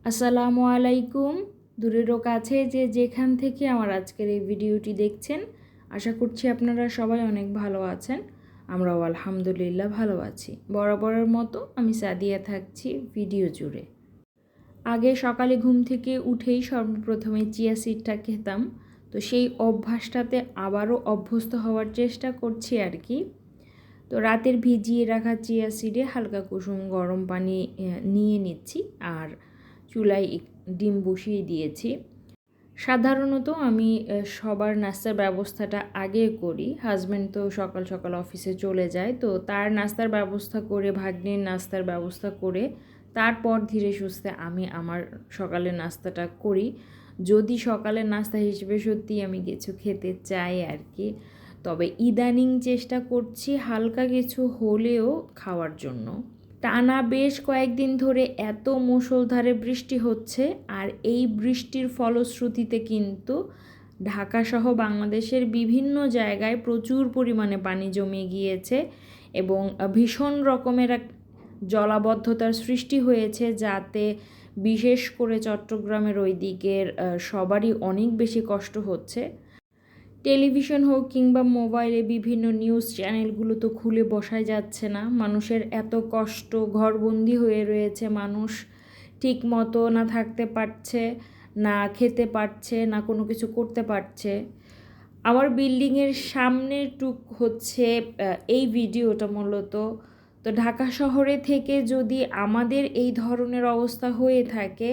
আসসালামু আলাইকুম। দূরেরও কাছে যে যেখান থেকে আমার আজকের এই ভিডিওটি দেখছেন, আশা করছি আপনারা সবাই অনেক ভালো আছেন। আমরাও আলহামদুলিল্লাহ ভালো আছি। বরাবরের মতো আমি সাদিয়া থাকছি ভিডিও জুড়ে। আগে সকালে ঘুম থেকে উঠেই সর্বপ্রথমে চিয়া সিডটা খেতাম, তো সেই অভ্যাসটাতে আবারও অভ্যস্ত হওয়ার চেষ্টা করছি আর কি। তো রাতের ভিজিয়ে রাখা চিয়া সিডে হালকা কুসুম গরম পানি নিয়ে নিচ্ছি, আর চুলায় ডিম বসিয়ে দিয়েছি। সাধারণত আমি সবার নাস্তার ব্যবস্থাটা আগে করি। হাজব্যান্ড তো সকাল সকাল অফিসে চলে যায়, তো তার নাস্তার ব্যবস্থা করে, ভাগ্নির নাস্তার ব্যবস্থা করে তারপর ধীরে সুস্থে আমি আমার সকালের নাস্তাটা করি, যদি সকালের নাস্তা হিসেবে সত্যি আমি কিছু খেতে চাই আর কি। তবে ইদানিং চেষ্টা করছি হালকা কিছু হলেও খাওয়ার জন্য। টানা বেশ কয়েকদিন ধরে এত মুষলধারে বৃষ্টি হচ্ছে, আর এই বৃষ্টির ফলশ্রুতিতে কিন্তু ঢাকাসহ বাংলাদেশের বিভিন্ন জায়গায় প্রচুর পরিমাণে পানি জমে গিয়েছে এবং ভীষণ রকমের এক জলাবদ্ধতার সৃষ্টি হয়েছে, যাতে বিশেষ করে চট্টগ্রামের ওই দিকের সবারই অনেক বেশি কষ্ট হচ্ছে। টেলিভিশন হোক কিংবা মোবাইলে বিভিন্ন নিউজ চ্যানেলগুলো তো খুলে বসাই যাচ্ছে না। মানুষের এত কষ্ট, ঘরবন্দি হয়ে রয়েছে মানুষ, ঠিক মতো না থাকতে পারছে, না খেতে পারছে, না কোনো কিছু করতে পারছে। আমার বিল্ডিংয়ের সামনের টুক হচ্ছে এই ভিডিওটা মূলত। তো ঢাকা শহরে থেকে যদি আমাদের এই ধরনের অবস্থা হয়ে থাকে,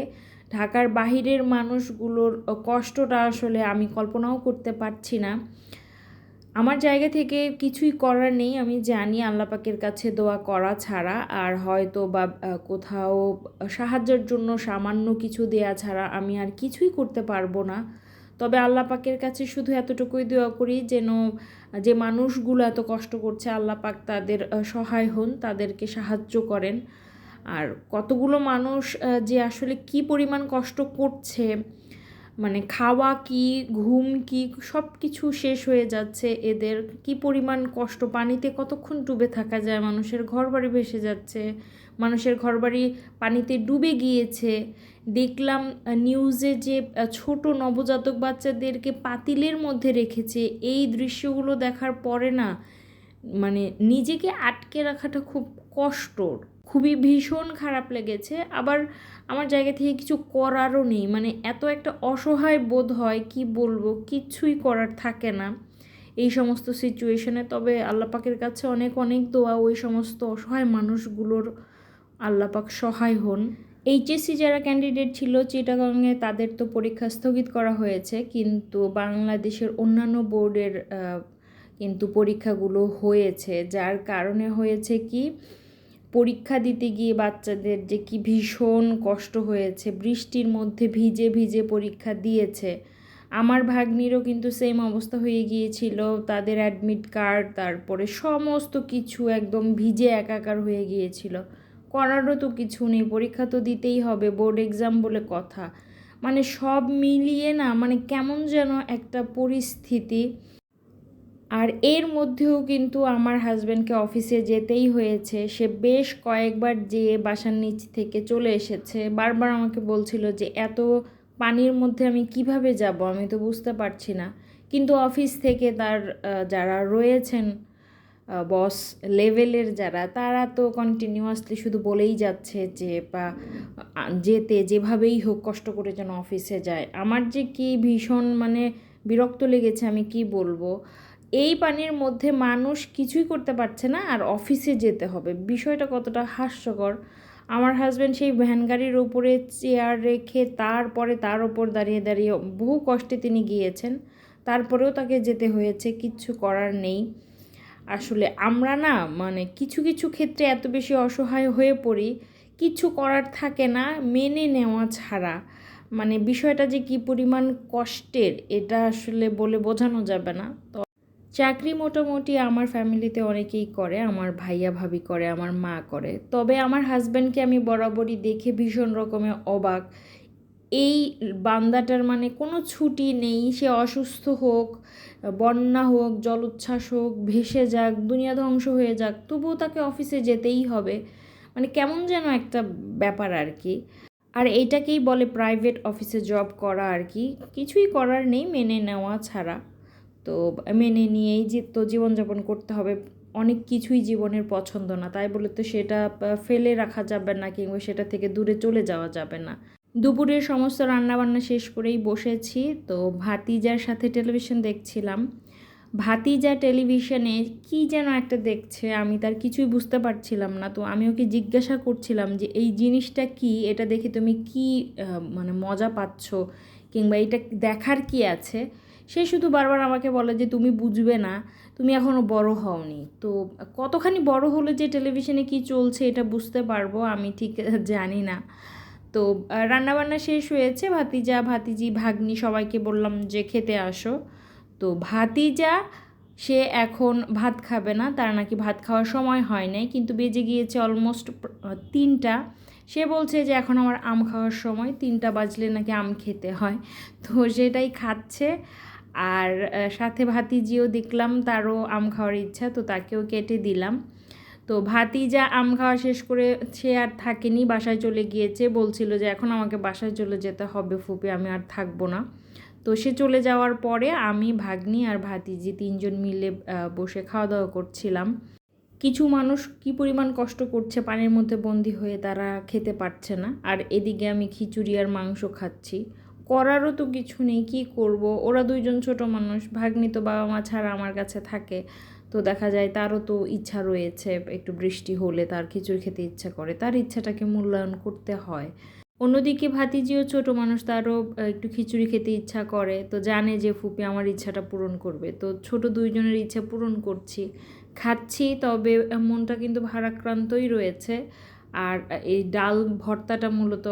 ঢাকার বাহিরের মানুষগুলোর কষ্টটা আসলে আমি কল্পনাও করতে পারছি না। আমার জায়গা থেকে কিছুই করার নেই, আমি জানি আল্লাহ পাকের কাছে দোয়া করা ছাড়া আর হয়তো বা কোথাও সাহায্যের জন্য সামান্য কিছু দেয়া ছাড়া আমি আর কিছুই করতে পারবো না। তবে আল্লাহ পাকের কাছে শুধু এতটুকুই দোয়া করি যেন যে মানুষগুলো এত কষ্ট করছে আল্লাহ পাক তাদের সহায় হন, তাদেরকে সাহায্য করেন। আর কতগুলো মানুষ যে আসলে কি পরিমাণ কষ্ট করছে, মানে খাওয়া কি, ঘুম কি, সব কিছু শেষ হয়ে যাচ্ছে এদের। কি পরিমাণ কষ্ট, পানিতে কতক্ষণ ডুবে থাকা যায়, মানুষের ঘরবাড়ি ভেসে যাচ্ছে, মানুষের ঘরবাড়ি পানিতে ডুবে গিয়েছে। দেখলাম নিউজে যে ছোট নবজাতক বাচ্চাদেরকে পাতিলের মধ্যে রেখেছে। এই দৃশ্যগুলো দেখার পরে না, মানে নিজেকে আটকে রাখাটা খুব কষ্টর, খুবই ভীষণ খারাপ লেগেছে। আবার আমার জায়গা থেকে কিছু করারও নেই, মানে এত একটা অসহায় বোধ হয়, কি বলবো, কিচ্ছুই করার থাকে না এই সমস্ত সিচুয়েশনে। তবে আল্লাহ পাকের কাছে অনেক অনেক দোয়া ওই সমস্ত অসহায় মানুষগুলোর আল্লাহ পাক সহায় হন। এইচএসসি যারা ক্যান্ডিডেট ছিল চিটাগাংয়ে, তাদের তো পরীক্ষা স্থগিত করা হয়েছে, কিন্তু বাংলাদেশের অন্যান্য বোর্ডের কিন্তু পরীক্ষাগুলো হয়েছে, যার কারণে হয়েছে কি, পরীক্ষা দিতে গিয়ে বাচ্চাদের যে কি ভীষণ কষ্ট হয়েছে, বৃষ্টির মধ্যে ভিজে ভিজে পরীক্ষা দিয়েছে। আমার ভাগ্নিরও কিন্তু সেম অবস্থা হয়ে গিয়েছিল, তাদের অ্যাডমিট কার্ড তারপরে সমস্ত কিছু একদম ভিজে একাকার হয়ে গিয়েছিল। করারও তো কিছু নেই, পরীক্ষা তো দিতেই হবে, বোর্ড এক্সাম বলে কথা। মানে সব মিলিয়ে না, মানে কেমন যেন একটা পরিস্থিতি। আর এর মধ্যেও কিন্তু আমার হাজব্যান্ডকে অফিসে যেতেই হয়েছে। সে বেশ কয়েকবার যেয়ে বাসার নিচ থেকে চলে এসেছে, বারবার আমাকে বলছিল যে এত পানির মধ্যে আমি কিভাবে যাব, আমি তো বুঝতে পারছি না। কিন্তু অফিস থেকে তার যারা রয়েছেন বস লেভেলের যারা, তারা তো কন্টিনিউয়াসলি শুধু বলেই যাচ্ছে যে যেতে যেভাবেই হোক কষ্ট করে যেন অফিসে যায়। আমার যে কি ভীষণ মানে বিরক্ত লেগেছে, আমি কি বলবো। এই পানির মধ্যে মানুষ কিছুই করতে পারছে না আর অফিসে যেতে হবে, বিষয়টা কতটা হাস্যকর। আমার হাজব্যান্ড সেই ভ্যান গাড়ির ওপরে চেয়ার রেখে তারপরে তার ওপর দাঁড়িয়ে দাঁড়িয়ে বহু কষ্টে তিনি গিয়েছেন, তারপরেও তাকে যেতে হয়েছে, কিচ্ছু করার নেই। আসলে আমরা না, মানে কিছু কিছু ক্ষেত্রে এত বেশি অসহায় হয়ে পড়ি, কিছু করার থাকে না মেনে নেওয়া ছাড়া। মানে বিষয়টা যে কি পরিমাণ কষ্টের, এটা আসলে বলে বোঝানো যাবে না। তো চাকরি মোটামুটি আমার ফ্যামিলিতে অনেকেই করে, আমার ভাইয়া ভাবি করে, আমার মা করে। তবে আমার হাজব্যান্ডকে আমি বরাবরই দেখে ভীষণ রকমের অবাক। এই বান্দাটার মানে কোনো ছুটি নেই, সে অসুস্থ হোক, বন্যা হোক, জলোচ্ছ্বাস হোক, ভেসে যাক, দুনিয়া ধ্বংস হয়ে যাক, তবুও তাকে অফিসে যেতেই হবে। মানে কেমন যেন একটা ব্যাপার আর কি। আর এইটাকেই বলে প্রাইভেট অফিসে জব করা আর কি, কিছুই করার নেই মেনে নেওয়া ছাড়া। তো মেনে নিয়েই যে তো জীবনযাপন করতে হবে। অনেক কিছুই জীবনের পছন্দ না, তাই বলে তো সেটা ফেলে রাখা যাবে না কিংবা সেটা থেকে দূরে চলে যাওয়া যাবে না। দুপুরের সমস্ত রান্নাবান্না শেষ করেই বসেছি, তো ভাতিজার সাথে টেলিভিশন দেখছিলাম। ভাতিজা টেলিভিশনে কি যেন একটা দেখছে, আমি তার কিছুই বুঝতে পারছিলাম না। তো আমি ওকে জিজ্ঞাসা করছিলাম যে এই জিনিসটা কি, এটা দেখে তুমি কি মানে মজা পাচ্ছ কিংবা এটা দেখার কি আছে। সে শুধু বারবার আমাকে বলে যে তুমি বুঝবে না, তুমি এখনও বড় হওনি। তো কতখানি বড় হলে যে টেলিভিশনে কি চলছে এটা বুঝতে পারবো আমি ঠিক জানি না। তো রান্নাবান্না শেষ হয়েছে, ভাতিজা ভাতিজি ভাগ্নি সবাইকে বললাম যে খেতে আসো। তো ভাতিজা সে এখন ভাত খাবে না, তার নাকি ভাত খাওয়ার সময় হয় নাই, কিন্তু বেজে গিয়েছে অলমোস্ট 3টা। সে বলছে যে এখন আমার আম খাওয়ার সময়, 3টা বাজলে নাকি আম খেতে হয়। তো সেটাই খাচ্ছে। আর সাথে ভাতিজিও দেখলাম তারও আম খাওয়ার ইচ্ছা, তো তাকেও কেটে দিলাম। তো ভাতিজা আম খাওয়া শেষ করে সে আর থাকেনি, বাসায় চলে গিয়েছে। বলছিল যে এখন আমাকে বাসায় চলে যেতে হবে ফুপি, আমি আর থাকবো না। তো সে চলে যাওয়ার পরে আমি, ভাগ্নি আর ভাতিজি 3জন মিলে বসে খাওয়া দাওয়া করছিলাম। কিছু মানুষ কি পরিমাণ কষ্ট করছে পানির মধ্যে বন্দি হয়ে, তারা খেতে পারছে না। আর এদিকে আমি খিচুড়ি আর মাংস খাচ্ছি। করারও তো কিছু নেই, কি করব। ওরা 2জন ছোট মানুষ, ভাগ্নি তো বাবা মা ছাড়া আমার কাছে থাকে। তো দেখা যায় তারও তো ইচ্ছা রয়েছে, একটু বৃষ্টি হলে তার খিচুড়ি খেতে ইচ্ছা করে, তার ইচ্ছাটাকে মূল্যায়ন করতে হয়। অন্যদিকে ভাতিজিও ছোট মানুষ, তারও একটু খিচুড়ি খেতে ইচ্ছা করে, তো জানে যে ফুপি আমার ইচ্ছাটা পূরণ করবে। তো ছোট 2জনের ইচ্ছা পূরণ করছি, খাচ্ছি। তবে মনটা কিন্তু ভারাক্রান্তই রয়েছে। আর এই ডাল ভর্তাটা মূলত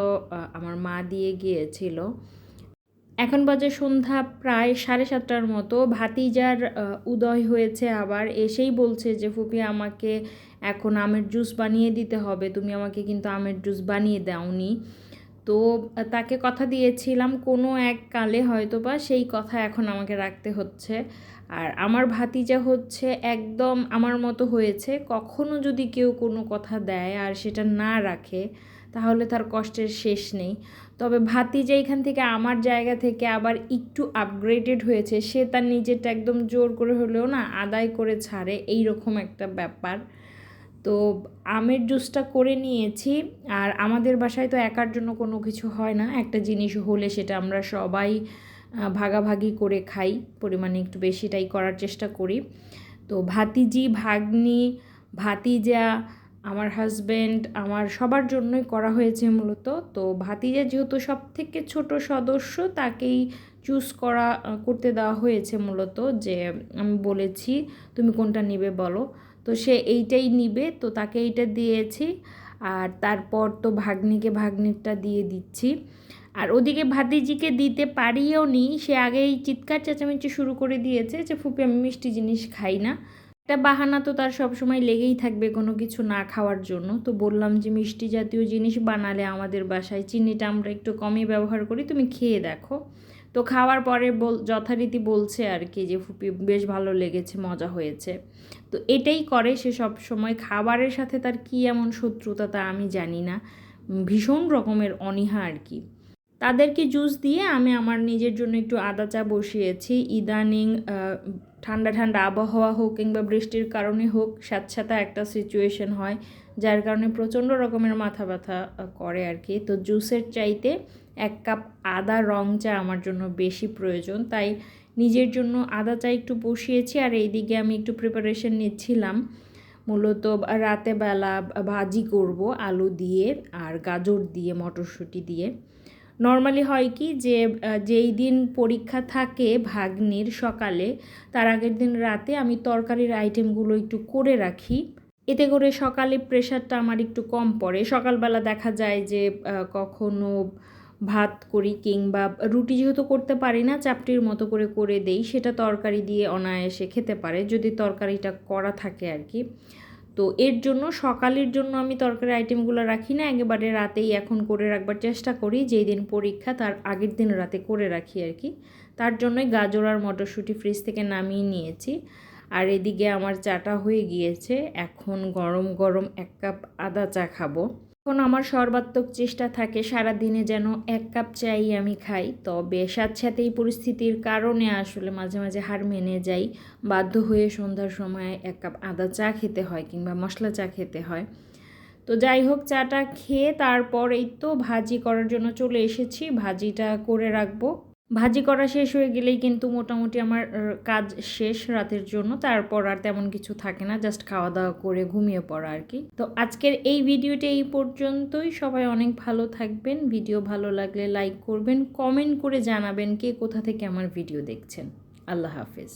আমার মা দিয়ে গিয়েছিল। এখন বাজে সন্ধ্যা প্রায় 7:30টার মতো। ভাতিজার উদয় হয়েছে, আবার এসেই বলছে যে ফুপি আমাকে এখন আমের জুস বানিয়ে দিতে হবে, তুমি আমাকে কিন্তু আমের জুস বানিয়ে দাওনি। তো তাকে কথা দিয়েছিলাম কোনো এক কালে হয়তো বা, সেই কথা এখন আমাকে রাখতে হচ্ছে। আর আমার ভাতিজা হচ্ছে একদম আমার মতো হয়েছে, কখনো যদি কেউ কোনো কথা দেয় আর সেটা না রাখে তাহলে তার কষ্টের শেষ নেই। তবে ভাতিজা এখান থেকে আমার জায়গা থেকে আবার একটু আপগ্রেডেড হয়েছে, সে তার নিজেরটা একদম জোর করে হলেও না আদায় করে ছাড়ে, এই রকম একটা ব্যাপার। তো আমের জুসটা করে নিয়েছি। আর আমাদের বাসায় তো একার জন্য কোনো কিছু হয় না, একটা জিনিস হলে সেটা আমরা সবাই ভাগাভাগি করে খাই, পরিমাণে একটু বেশিটাই করার চেষ্টা করি। তো ভাতিজি ভাগ্নি ভাতিজা আমার হাজব্যান্ড আমার সবার জন্যই করা হয়েছে মূলত। তো ভাতিজা যেহেতু সব থেকে ছোট সদস্য, তাকেই চুজ করতে দেওয়া হয়েছে মূলত, যে আমি বলেছি তুমি কোনটা নিবে বলো। তো সে এইটাই নিবে, তো তাকে এইটা দিয়েছি। আর তারপর তো ভাগ্নিকে ভাগ্নিরটা দিয়ে দিচ্ছি। আর ওদিকে ভাতিজিকে দিতে পারিও নি, সে আগেই চিৎকার চেঁচামেচি শুরু করে দিয়েছে যে ফুপি আমি মিষ্টি জিনিস খাই না। একটা বাহানা তো তার সব সময় লেগেই থাকবে কোনো কিছু না খাওয়ার জন্য। তো বললাম যে মিষ্টি জাতীয় জিনিস বানালে আমাদের বাসায় চিনিটা আমরা একটু কমই ব্যবহার করি, তুমি খেয়ে দেখো। তো খাওয়ার পরে যথারীতি বলছে আর কি যে ফুপি বেশ ভালো লেগেছে, মজা হয়েছে। তো এটাই করে সে সব সময়। খাবারের সাথে তার কী এমন শত্রুতা তা আমি জানি না, ভীষণ রকমের অনীহা আর কি। তাদেরকে জুস দিয়ে আমি আমার নিজের জন্য একটু আদা চা বসিয়েছি। ইদানিং ঠান্ডা ঠান্ডা আবহাওয়া হোক কিংবা বৃষ্টির কারণে হোক, স্যাঁতস্যাঁতা একটা সিচুয়েশন হয়, যার কারণে প্রচণ্ড রকমের মাথা ব্যথা করে আর কি। তো জুসের চাইতে 1 কাপ আদা রং চা আমার জন্য বেশি প্রয়োজন, তাই নিজের জন্য আদা চা একটু বসিয়েছি। আর এইদিকে আমি একটু প্রিপারেশন নিচ্ছিলাম, মূলত রাতে বেলা ভাজি করব আলু দিয়ে আর গাজর দিয়ে মটরশুঁটি দিয়ে। নর্মালি হয় কি যে যেই দিন পরীক্ষা থাকে ভাগ্নির সকালে, তার আগের দিন রাতে আমি তরকারির আইটেমগুলো একটু করে রাখি, এতে করে সকালে প্রেশারটা আমার একটু কম পড়ে। সকালবেলা দেখা যায় যে কখনো ভাত করি কিংবা রুটি যেহেতু করতে পারি না, চাপটির মতো করে করে দেই, সেটা তরকারি দিয়ে অনায়াসে খেতে পারে যদি তরকারিটা করা থাকে আর কি। তো এর জন্য সকালের জন্য আমি তরকারি আইটেমগুলো রাখি না, একেবারে রাতেই এখন করে রাখবার চেষ্টা করি, যেই দিন পরীক্ষা তার আগের দিন রাতে করে রাখি আর কি। তার জন্যই গাজর আর মটরশুঁটি ফ্রিজ থেকে নামিয়ে নিয়েছি। আর এদিকে আমার চাটা হয়ে গিয়েছে, এখন গরম গরম 1 কাপ আদা চা খাবো। এখন আমার সর্বাত্মক চেষ্টা থাকে সারাদিনে যেন 1 কাপ চাই আমি খাই, তবে সাথে এই পরিস্থিতির কারণে আসলে মাঝে মাঝে হার মেনে যাই। বাধ্য হয়ে সন্ধ্যার সময় 1 কাপ আদা চা খেতে হয় কিংবা মশলা চা খেতে হয়। তো যাই হোক, চাটা খেয়ে তারপর এই তো ভাজি করার জন্য চলে এসেছি, ভাজিটা করে রাখবো। ভাজি করা শেষ হয়ে গেলেই কিন্তু মোটামুটি আমার কাজ শেষ রাতের জন্য। তারপর আর তেমন কিছু থাকে না, জাস্ট খাওয়া দাওয়া করে ঘুমিয়ে পড়া আর কি। তো আজকের এই ভিডিওটি এই পর্যন্তই। সবাই অনেক ভালো থাকবেন। ভিডিও ভালো লাগলে লাইক করবেন, কমেন্ট করে জানাবেন কে কোথা থেকে আমার ভিডিও দেখছেন। আল্লাহ হাফেজ।